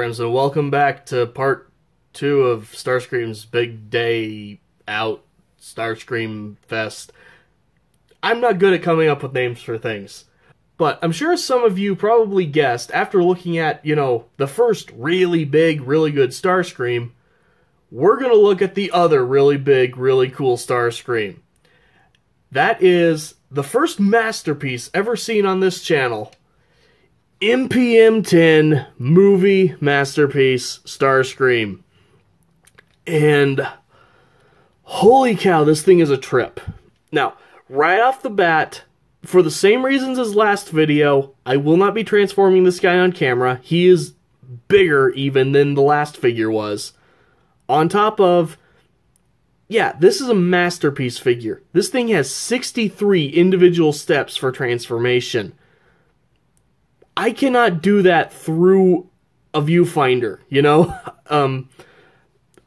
friends, and welcome back to part 2 of Starscream's Big Day Out Starscream Fest. I'm not good at coming up with names for things, but I'm sure some of you probably guessed, after looking at, the first really big, really good Starscream, we're going to look at the other really big, really cool Starscream. That is the first masterpiece ever seen on this channel, MPM10 movie masterpiece Starscream. And holy cow, this thing is a trip. Now, right off the bat, for the same reasons as last video, I will not be transforming this guy on camera. He is bigger even than the last figure was. On top of, yeah, this is a masterpiece figure. This thing has 63 individual steps for transformation. I cannot do that through a viewfinder,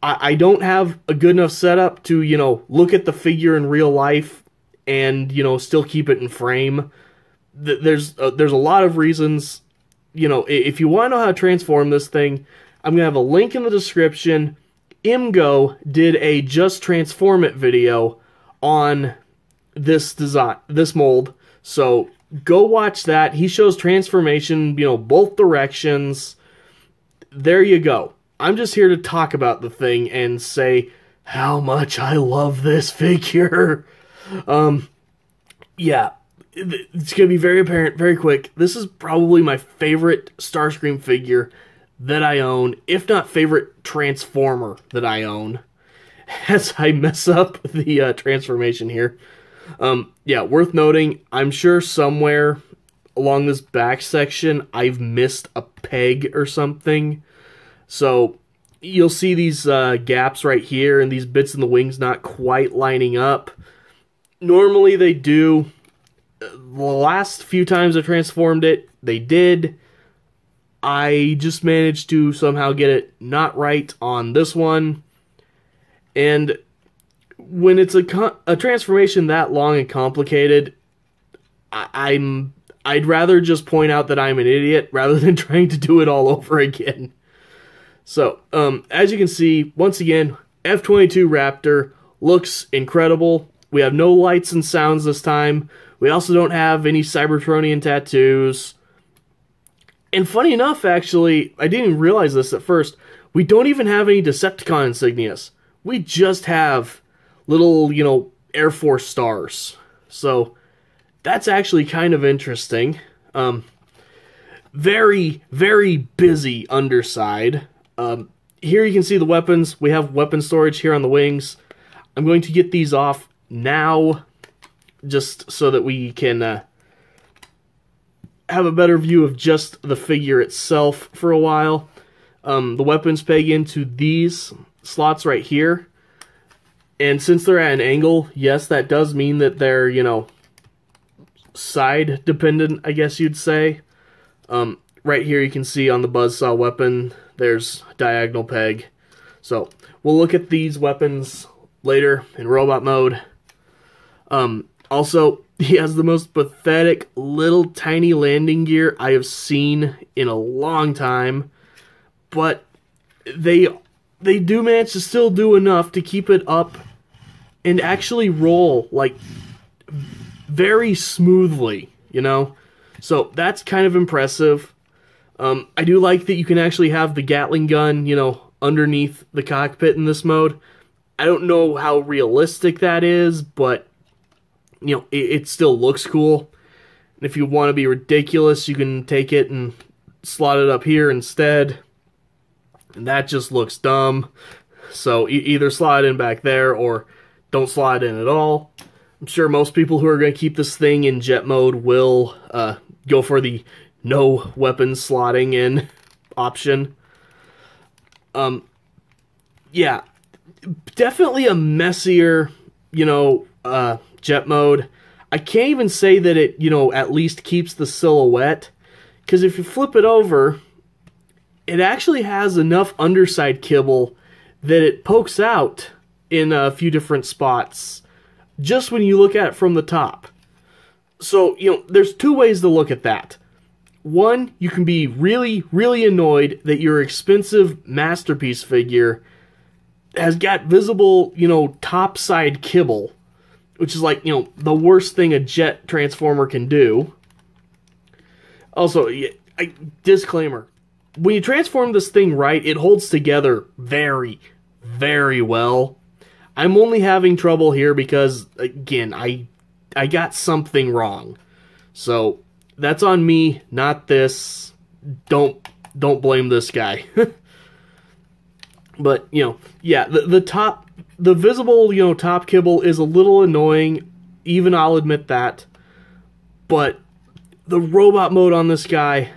I don't have a good enough setup to, look at the figure in real life and, still keep it in frame. There's a lot of reasons, if you want to know how to transform this thing, I'm going to have a link in the description. Imgo did a Just Transform It video on this design, this mold, so go watch that. He shows transformation, both directions. There you go. I'm just here to talk about the thing and say how much I love this figure. Yeah, it's going to be very apparent very quick. This is probably my favorite Starscream figure that I own, if not favorite Transformer that I own. As I mess up the transformation here. Yeah, worth noting, I'm sure somewhere along this back section I've missed a peg or something. So you'll see these gaps right here and these bits in the wings not quite lining up. Normally they do. The last few times I transformed it, they did. I just managed to somehow get it not right on this one. And when it's a transformation that long and complicated, I'd rather just point out that I'm an idiot rather than trying to do it all over again. So, as you can see, once again, F-22 Raptor looks incredible. We have no lights and sounds this time. We also don't have any Cybertronian tattoos. And funny enough, actually, I didn't even realize this at first, we don't even have any Decepticon insignias. We just have little, Air Force stars. So, that's actually kind of interesting. Very, very busy underside. Here you can see the weapons. We have weapon storage here on the wings. I'm going to get these off now, just so that we can have a better view of just the figure itself for a while. The weapons peg into these slots right here. And since they're at an angle, yes, that does mean that they're, side dependent, I guess you'd say. Right here you can see on the buzzsaw weapon, there's diagonal peg. So, we'll look at these weapons later in robot mode. Also, he has the most pathetic little tiny landing gear I have seen in a long time. But they do manage to still do enough to keep it up and actually roll, like, very smoothly, So, that's kind of impressive. I do like that you can actually have the Gatling gun, underneath the cockpit in this mode. I don't know how realistic that is, but, it still looks cool. And if you want to be ridiculous, you can take it and slot it up here instead. And that just looks dumb. So, either slot it in back there, or don't slot it in at all. I'm sure most people who are going to keep this thing in jet mode will go for the no weapons slotting in option. Yeah, definitely a messier, jet mode. I can't even say that it, at least keeps the silhouette, because if you flip it over, it actually has enough underside kibble that it pokes out in a few different spots just when you look at it from the top. So, there's two ways to look at that. One, you can be really, really annoyed that your expensive masterpiece figure has got visible, top side kibble, which is like, the worst thing a jet transformer can do. Also, disclaimer, when you transform this thing right, it holds together very, very well. I'm only having trouble here because, again, I got something wrong. So, that's on me, not this. Don't blame this guy. But, yeah, the visible, top kibble is a little annoying. Even I'll admit that. But the robot mode on this guy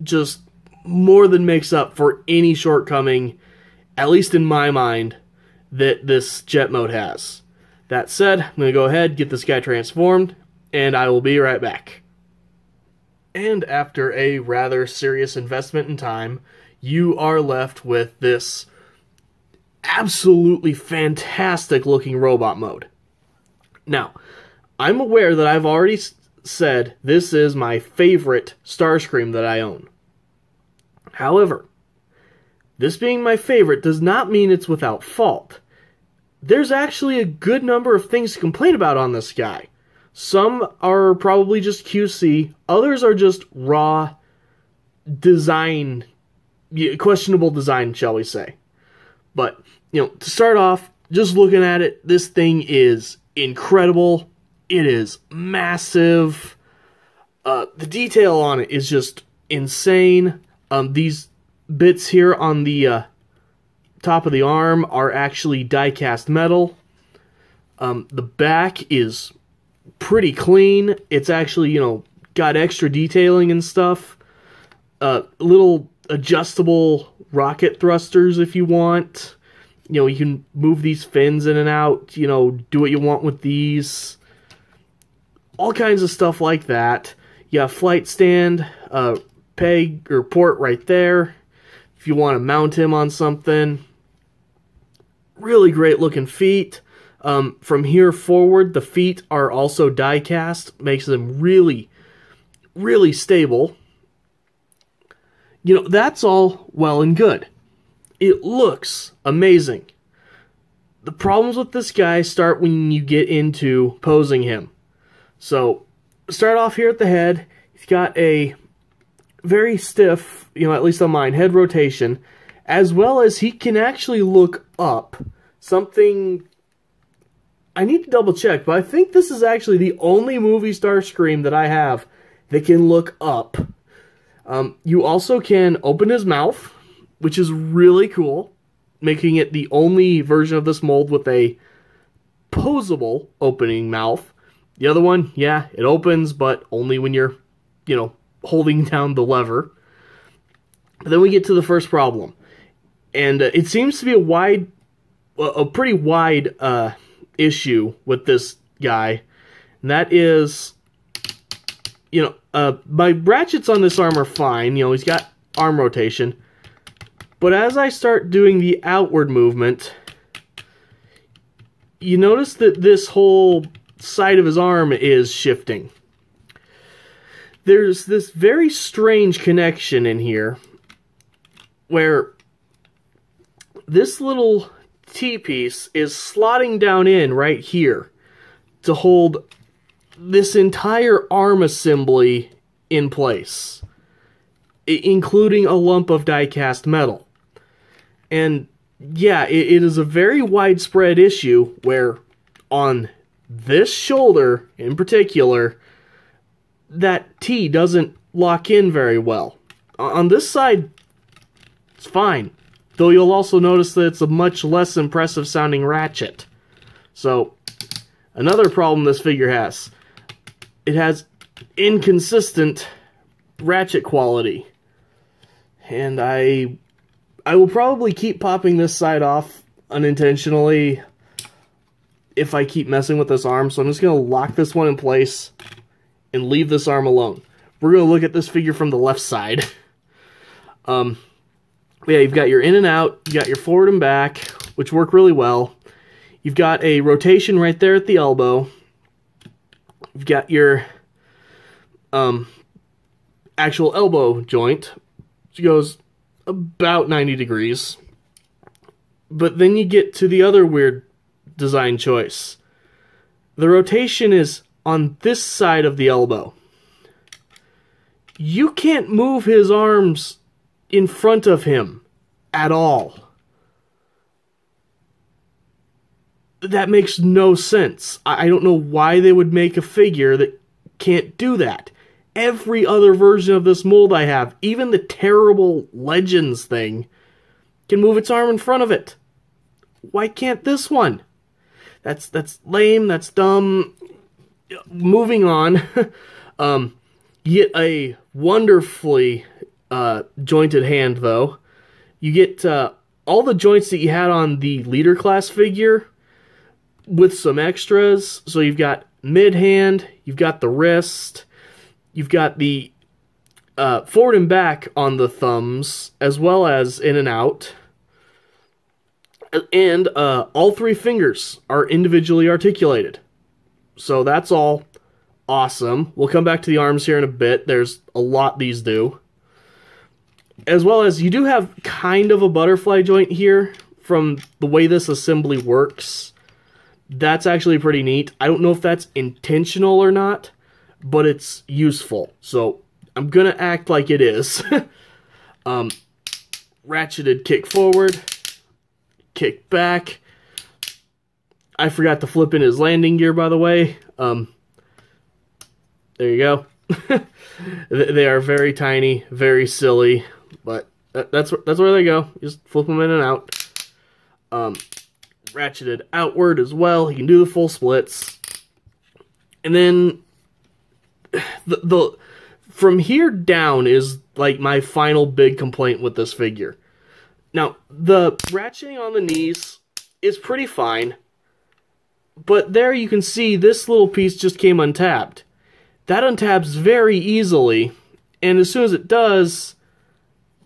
just more than makes up for any shortcoming, at least in my mind, that this jet mode has. That said, I'm going to go ahead, get this guy transformed, and I will be right back. And after a rather serious investment in time, you are left with this absolutely fantastic looking robot mode. Now, I'm aware that I've already said this is my favorite Starscream that I own. However, this being my favorite does not mean it's without fault. There's actually a good number of things to complain about on this guy. Some are probably just QC, others are just raw design, questionable design, shall we say. But, to start off, just looking at it, this thing is incredible. It is massive. The detail on it is just insane. These bits here on the top of the arm are actually die-cast metal. The back is pretty clean. It's actually, got extra detailing and stuff. Little adjustable rocket thrusters if you want. You can move these fins in and out, do what you want with these. All kinds of stuff like that. You have flight stand, peg or port right there if you want to mount him on something. Really great looking feet. From here forward, the feet are also die cast, makes them really, really stable. That's all well and good. It looks amazing. The problems with this guy start when you get into posing him. So, start off here at the head. He's got a very stiff, at least on mine, head rotation, as well as he can actually look up. Something I need to double check, but I think this is actually the only movie Starscream that I have that can look up. You also can open his mouth, which is really cool, making it the only version of this mold with a posable opening mouth. The other one, yeah, it opens, but only when you're, holding down the lever. But then we get to the first problem. And it seems to be a pretty wide issue with this guy. And that is, my ratchets on this arm are fine. He's got arm rotation. But as I start doing the outward movement, you notice that this whole side of his arm is shifting. There's this very strange connection in here where this little T-piece is slotting down in right here to hold this entire arm assembly in place, including a lump of die-cast metal. And yeah, it is a very widespread issue where on this shoulder in particular, that T doesn't lock in very well. On this side, it's fine. Though you'll also notice that it's a much less impressive sounding ratchet. So, another problem this figure has. It has inconsistent ratchet quality. And I will probably keep popping this side off unintentionally if I keep messing with this arm. So I'm just going to lock this one in place and leave this arm alone. We're going to look at this figure from the left side. Yeah, you've got your in and out, you got your forward and back, which work really well. You've got a rotation right there at the elbow. You've got your actual elbow joint, which goes about 90 degrees. But then you get to the other weird design choice. The rotation is on this side of the elbow. You can't move his arms in front of him at all. That makes no sense. I don't know why they would make a figure that can't do that. Every other version of this mold I have, even the terrible Legends thing, can move its arm in front of it. Why can't this one? That's lame, that's dumb. Moving on. You get a wonderfully jointed hand, though. You get all the joints that you had on the leader class figure with some extras. So you've got mid-hand, you've got the wrist, you've got the forward and back on the thumbs, as well as in and out. And all three fingers are individually articulated. So that's all awesome. We'll come back to the arms here in a bit. There's a lot these do. As well as you do have kind of a butterfly joint here from the way this assembly works. That's actually pretty neat. I don't know if that's intentional or not, but it's useful. So I'm going to act like it is. Ratcheted kick forward. Kick back. I forgot to flip in his landing gear, by the way. There you go. They are very tiny, very silly, but that's where they go. Just flip them in and out. Ratcheted outward as well. He can do the full splits. And then the from here down is like my final big complaint with this figure. Now, the ratcheting on the knees is pretty fine, but there you can see this little piece just came untabbed. That untabs very easily, and as soon as it does,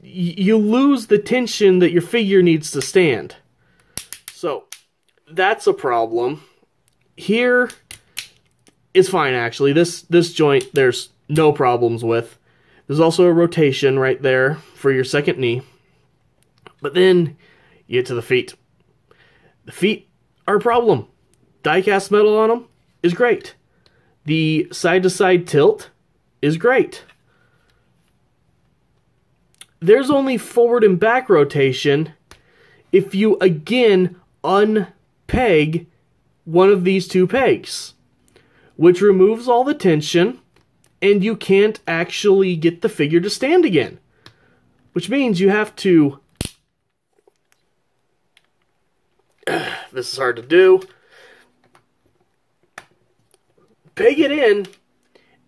you lose the tension that your figure needs to stand. So, that's a problem. Here is fine, actually. This joint, there's no problems with. There's also a rotation right there for your second knee. But then, you get to the feet. The feet are a problem. Die-cast metal on them is great. The side-to-side tilt is great. There's only forward and back rotation if you, again, unpeg one of these two pegs, which removes all the tension, and you can't actually get the figure to stand again. Which means you have to... This is hard to do. Peg it in,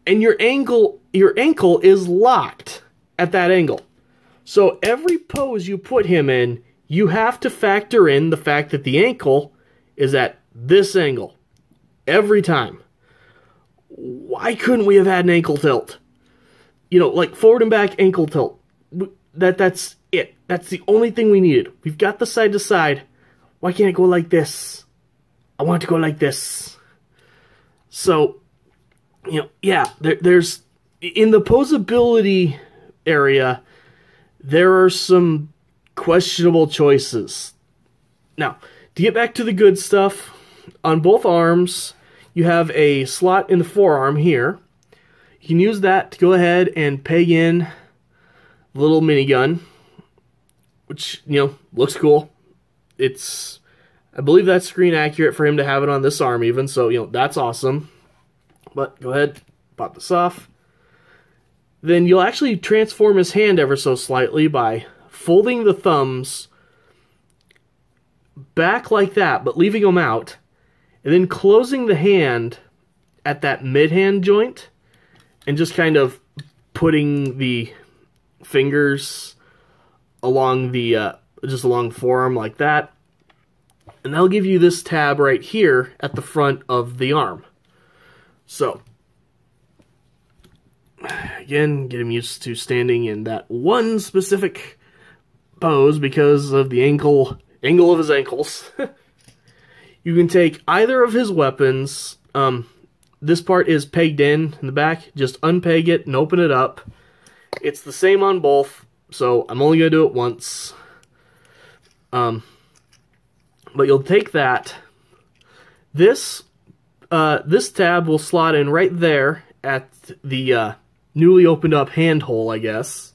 and your ankle is locked at that angle. So every pose you put him in, you have to factor in the fact that the ankle is at this angle. Every time. Why couldn't we have had an ankle tilt? You know, like forward and back ankle tilt. That's it. That's the only thing we needed. We've got the side to side. Why can't it go like this? I want it to go like this. So, you know, yeah, there's... In the posability area, there are some questionable choices. Now, to get back to the good stuff, on both arms, you have a slot in the forearm here. You can use that to go ahead and peg in the little minigun, which, you know, looks cool. It's, I believe that's screen accurate for him to have it on this arm even, so, you know, that's awesome. But go ahead, pop this off. Then you'll actually transform his hand ever so slightly by folding the thumbs back like that, but leaving them out, and then closing the hand at that mid-hand joint, and just kind of putting the fingers along the, just along the forearm like that. And that'll give you this tab right here at the front of the arm. So, again, get him used to standing in that one specific pose because of the angle of his ankles. You can take either of his weapons. This part is pegged in the back. Just unpeg it and open it up. It's the same on both, so I'm only going to do it once. But you'll take that. This tab will slot in right there at the newly opened up hand hole, I guess.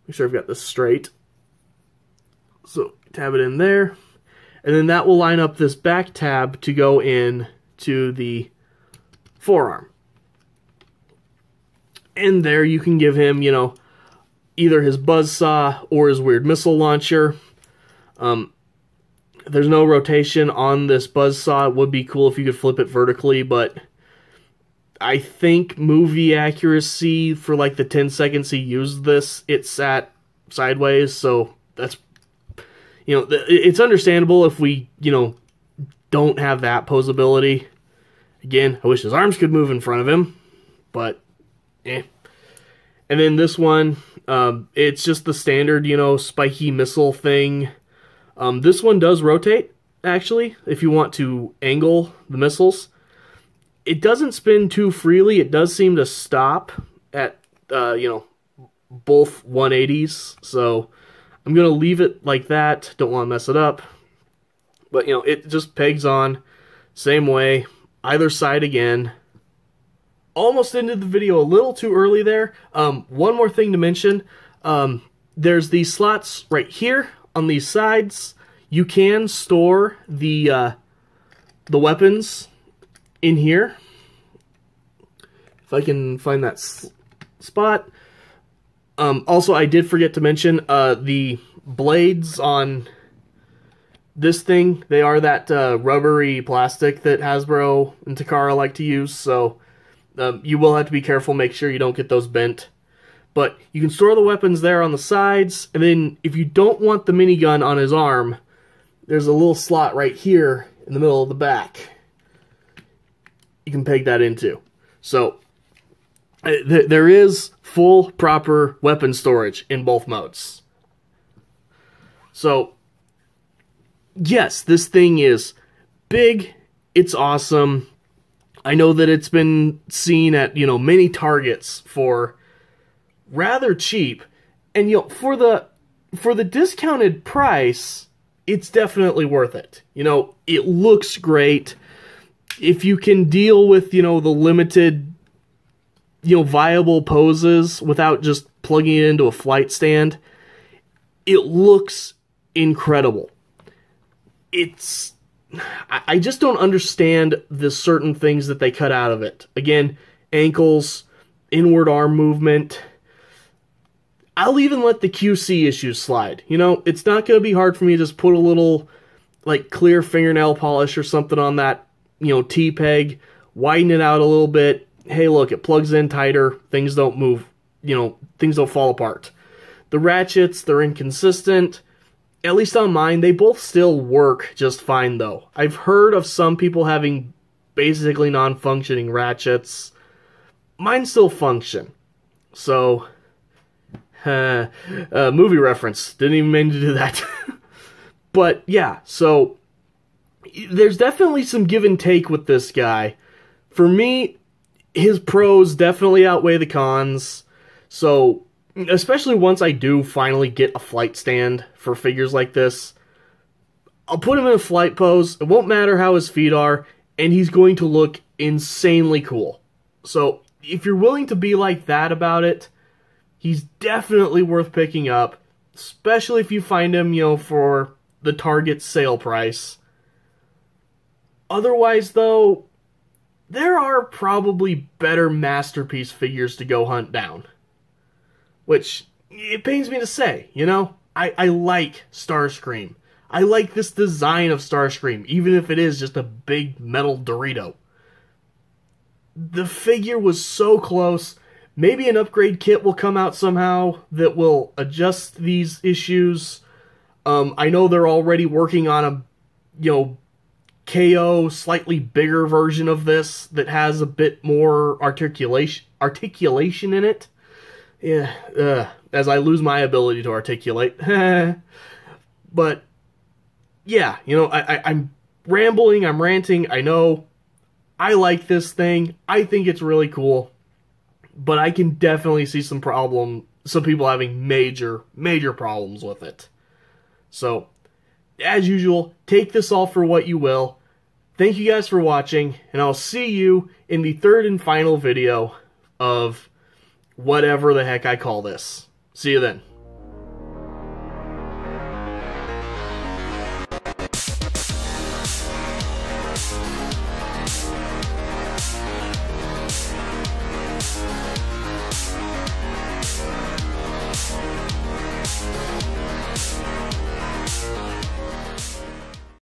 Make sure I've got this straight. So tab it in there, and then that will line up this back tab to go in to the forearm. And there you can give him, you know, either his buzzsaw or his weird missile launcher. There's no rotation on this buzzsaw. It would be cool if you could flip it vertically, but I think movie accuracy for like the 10 seconds he used this, it sat sideways, so that's, you know, it's understandable if we, you know, don't have that posability. Again, I wish his arms could move in front of him, but eh. And then this one, it's just the standard, you know, spiky missile thing. This one does rotate, actually, if you want to angle the missiles. It doesn't spin too freely. It does seem to stop at, you know, both 180s. So I'm going to leave it like that. Don't want to mess it up. But, you know, it just pegs on. Same way. Either side again. Almost ended the video a little too early there. One more thing to mention. There's these slots right here on these sides. You can store the weapons in here. If I can find that spot. Also, I did forget to mention the blades on this thing. They are that rubbery plastic that Hasbro and Takara like to use, so you will have to be careful, make sure you don't get those bent. But you can store the weapons there on the sides, and then if you don't want the minigun on his arm, there's a little slot right here in the middle of the back. You can peg that into. So there is full, proper weapon storage in both modes. So, yes, this thing is big, it's awesome. I know that it's been seen at, you know, many Targets for rather cheap, and, you know, for the discounted price, it's definitely worth it. You know, it looks great. If you can deal with, you know, the limited, you know, viable poses without just plugging it into a flight stand, it looks incredible. I just don't understand the certain things that they cut out of it. Again, ankles, inward arm movement. I'll even let the QC issues slide. You know, it's not going to be hard for me to just put a little, like, clear fingernail polish or something on that, you know, T-peg, widen it out a little bit. Hey, look, it plugs in tighter. Things don't move. You know, things don't fall apart. The ratchets, they're inconsistent. At least on mine, they both still work just fine, though. I've heard of some people having basically non-functioning ratchets. Mine still function. So, movie reference. Didn't even mean to do that. But, yeah, so there's definitely some give and take with this guy. For me, his pros definitely outweigh the cons. So, especially once I do finally get a flight stand for figures like this, I'll put him in a flight pose. It won't matter how his feet are, and he's going to look insanely cool. So, if you're willing to be like that about it, he's definitely worth picking up, especially if you find him, you know, for the Target sale price. Otherwise, though, there are probably better Masterpiece figures to go hunt down. Which, it pains me to say, you know? I like Starscream. I like this design of Starscream, even if it is just a big metal Dorito. The figure was so close. Maybe an upgrade kit will come out somehow that will adjust these issues. I know they're already working on a, you know, KO, slightly bigger version of this that has a bit more articulation in it. Yeah, as I lose my ability to articulate. But, yeah, you know, I'm rambling, I'm ranting, I know. I like this thing. I think it's really cool. but I can definitely see some people having major problems with it. So, as usual, take this all for what you will. Thank you guys for watching, and I'll see you in the third and final video of whatever the heck I call this. See you then.